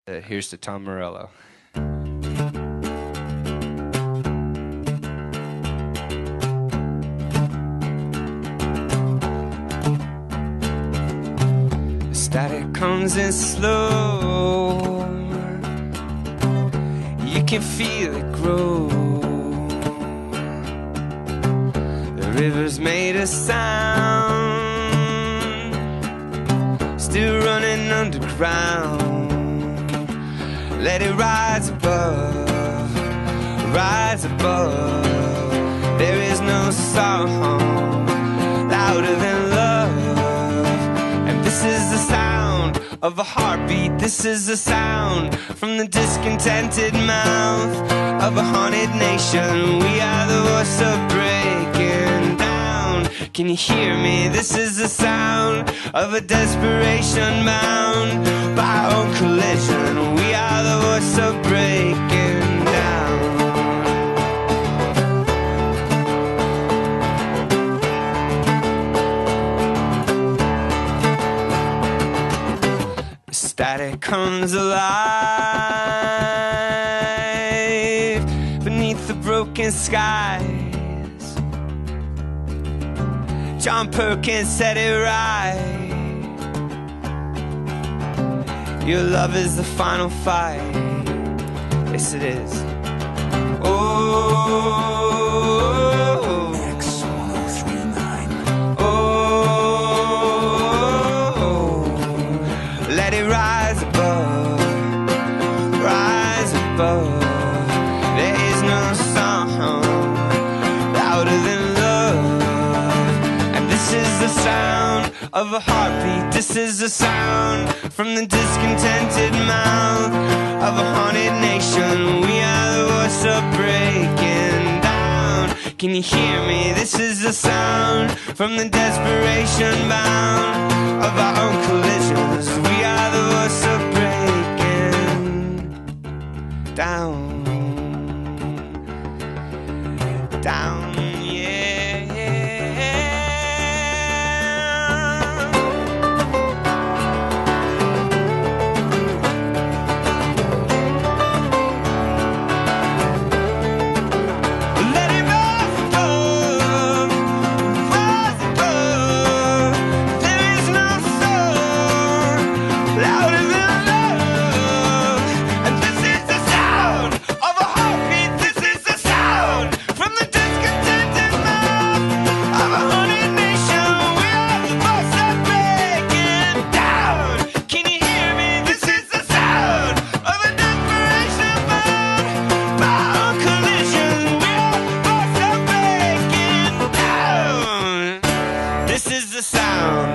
Here's to Tom Morello. The static comes in slow. You can feel it grow. The river's made a sound, still running underground. Let it rise above, rise above. There is no song louder than love. And this is the sound of a heartbeat. This is the sound from the discontented mouth of a haunted nation. We are the voice of breaking down. Can you hear me? This is the sound of a desperation bound by our own collision. We are the voice of breaking down. The static comes alive beneath the broken skies. John Perkins said it right. Your love is the final fight. Yes, it is. Oh, X1039. Oh, let it rise above, rise above. There is no song louder than love. And this is the sound of a heartbeat. This is the sound from the discontented mouth of a haunted nation. We are the voice of breaking down. Can you hear me? This is the sound from the desperation bound of our own collisions. We are the voice of breaking down. Down, yeah, yeah.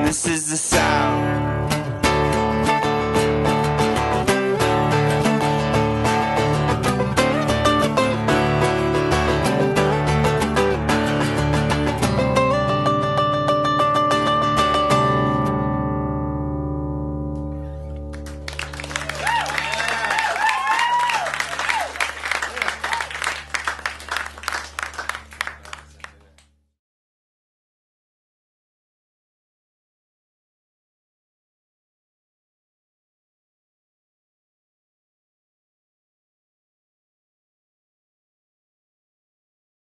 This is the sound